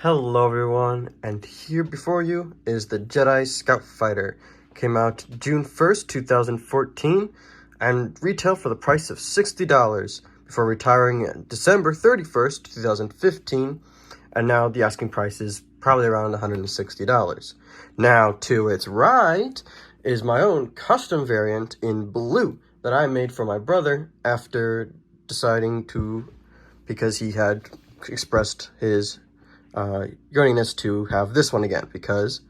Hello everyone, and here before you is the Jedi Scout Fighter. Came out June 1st, 2014, and retail for the price of $60 before retiring December 31st, 2015, and now the asking price is probably around $160. Now, to its right is my own custom variant in blue that I made for my brother after deciding to, because he had expressed his yearningness to have this one again, because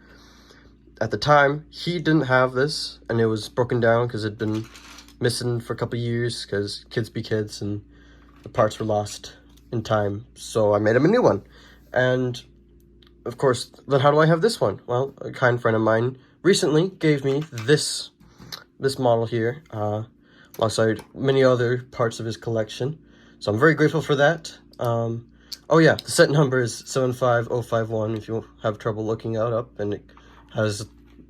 at the time he didn't have this and it was broken down because it had been missing for a couple years because kids be kids and the parts were lost in time. So I made him a new one, and of course, then how do I have this one? Well, a kind friend of mine recently gave me this model here, alongside many other parts of his collection, so I'm very grateful for that. Oh yeah, the set number is 75051 if you have trouble looking it up, and it has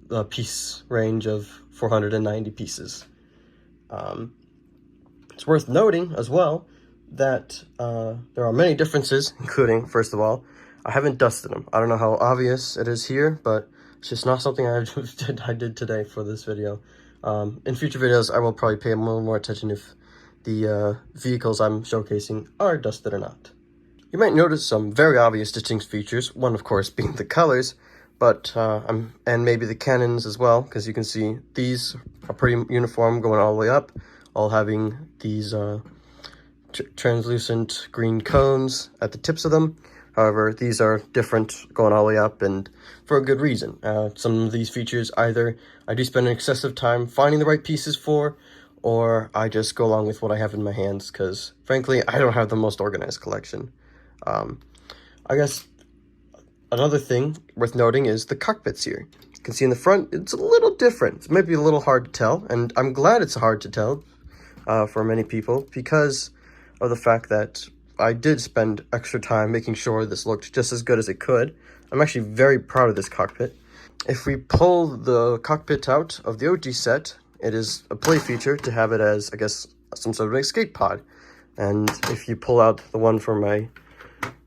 a piece range of 490 pieces. It's worth noting as well that there are many differences, including, first of all, I haven't dusted them. I don't know how obvious it is here, but it's just not something I did today for this video. In future videos, I will probably pay a little more attention if the vehicles I'm showcasing are dusted or not. You might notice some very obvious distinct features, one of course being the colors, but and maybe the cannons as well, because you can see these are pretty uniform going all the way up, all having these translucent green cones at the tips of them. However, these are different going all the way up, and for a good reason. Some of these features either I do spend an excessive time finding the right pieces for, or I just go along with what I have in my hands, because frankly, I don't have the most organized collection. I guess another thing worth noting is the cockpits here. You can see in the front, it's a little different. It might be a little hard to tell, and I'm glad it's hard to tell for many people, because of the fact that I did spend extra time making sure this looked just as good as it could. I'm actually very proud of this cockpit. If we pull the cockpit out of the OG set, it is a play feature to have it as, I guess, some sort of escape pod. And if you pull out the one for my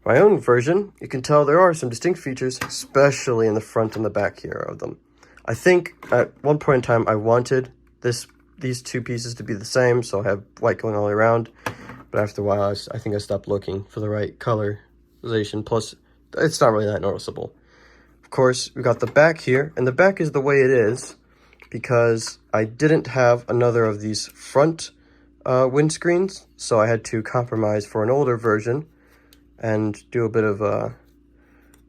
own version, you can tell there are some distinct features, especially in the front and the back here of them. I think at one point in time I wanted these two pieces to be the same, so I have white going all the way around, but after a while I think I stopped looking for the right colorization, plus it's not really that noticeable. Of course, we got the back here, and the back is the way it is because I didn't have another of these front windscreens, so I had to compromise for an older version and do a bit of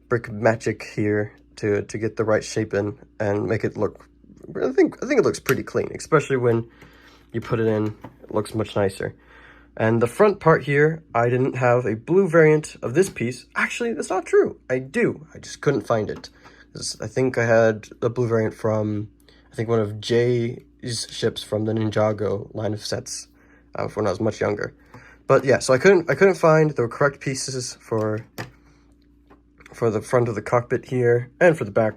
brick magic here to get the right shape in and make it look, I think it looks pretty clean, especially when you put it in. It looks much nicer. And the front part here, I didn't have a blue variant of this piece. Actually, that's not true. I do. I just couldn't find it. I think I had a blue variant from, I think, one of Jay's ships from the Ninjago line of sets when I was much younger. But yeah, so I couldn't find the correct pieces for the front of the cockpit here and for the back,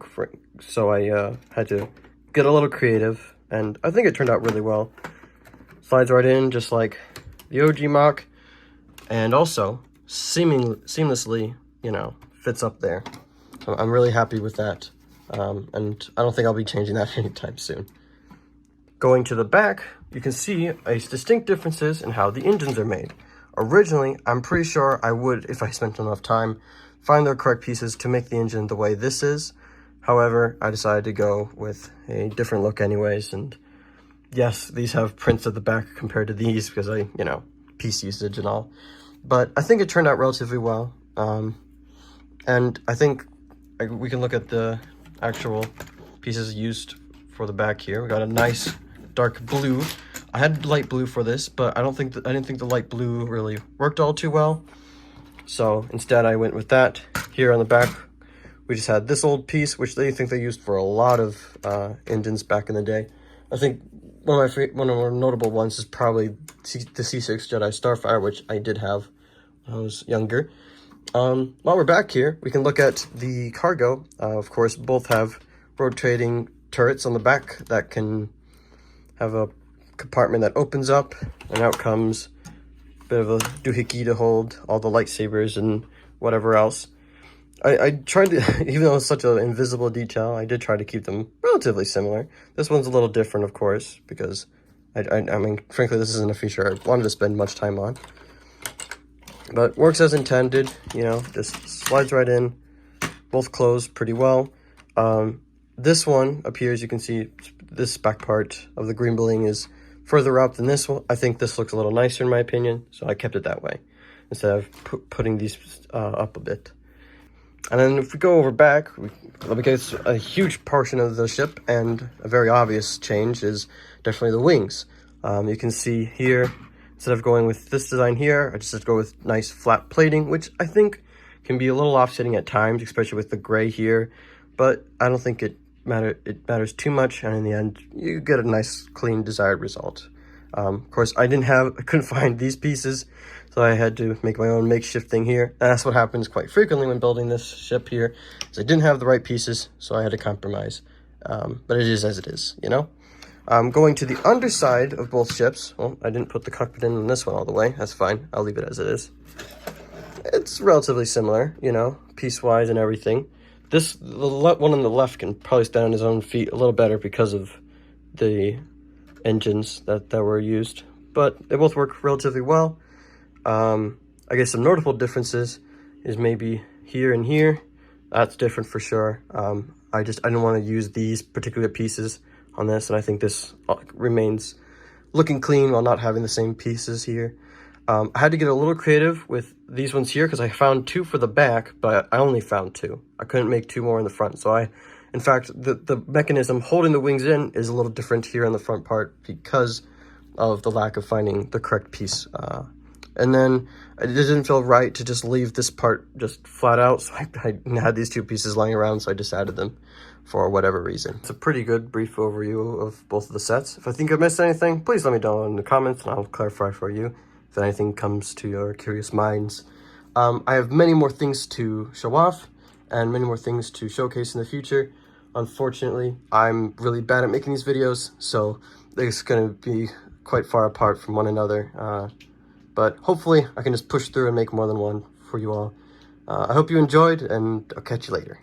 so I had to get a little creative, and I think it turned out really well. Slides right in just like the OG mock, and also seamlessly, fits up there. So I'm really happy with that, and I don't think I'll be changing that anytime soon. Going to the back, you can see distinct differences in how the engines are made. Originally, I'm pretty sure I would, if I spent enough time, find the correct pieces to make the engine the way this is. However, I decided to go with a different look anyways, and yes, these have prints at the back compared to these because piece usage and all. But I think it turned out relatively well, and I think we can look at the actual pieces used for the back here. We got a nice dark blue. I had light blue for this, but I didn't think the light blue really worked all too well. So instead I went with that. Here on the back, we just had this old piece, which they think they used for a lot of engines back in the day. I think one of the more notable ones is probably the C6 Jedi Starfire, which I did have when I was younger. While we're back here, we can look at the cargo. Of course, both have rotating turrets on the back that can have a compartment that opens up, and out comes a bit of a doohickey to hold all the lightsabers and whatever else. I tried to, even though it's such an invisible detail, I did try to keep them relatively similar. This one's a little different, of course, because I mean, frankly, this isn't a feature I wanted to spend much time on. But works as intended, you know, just slides right in, both close pretty well. This one up here, as you can see, this back part of the green bling is further up than this one. I think this looks a little nicer in my opinion, so I kept it that way, instead of putting these up a bit. And then if we go over back, because a huge portion of the ship and a very obvious change is definitely the wings. You can see here, instead of going with this design here, I just go with nice flat plating, which I think can be a little offsetting at times, especially with the gray here. But I don't think it matters too much, and in the end, you get a nice, clean, desired result. Of course, I couldn't find these pieces, so I had to make my own makeshift thing here. And that's what happens quite frequently when building this ship here, is I didn't have the right pieces, so I had to compromise. But it is as it is, you know? Going to the underside of both ships, well, I didn't put the cockpit in this one all the way. That's fine. I'll leave it as it is. It's relatively similar, you know, piece-wise and everything. The one on the left can probably stand on his own feet a little better because of the engines that were used, but they both work relatively well. I guess some notable differences is maybe here and here. That's different for sure. I didn't want to use these particular pieces on this, and I think this remains looking clean while not having the same pieces here. I had to get a little creative with these ones here because I found 2 for the back, but I only found 2. I couldn't make 2 more in the front, so in fact, the mechanism holding the wings in is a little different here on the front part because of the lack of finding the correct piece. And then it didn't feel right to just leave this part just flat out, so I had these 2 pieces lying around, so I just added them for whatever reason. It's a pretty good brief overview of both of the sets. If I think I missed anything, please let me know in the comments and I'll clarify for you if anything comes to your curious minds. I have many more things to show off and many more things to showcase in the future. Unfortunately, I'm really bad at making these videos, so it's going to be quite far apart from one another. But hopefully I can just push through and make more than one for you all. I hope you enjoyed, and I'll catch you later.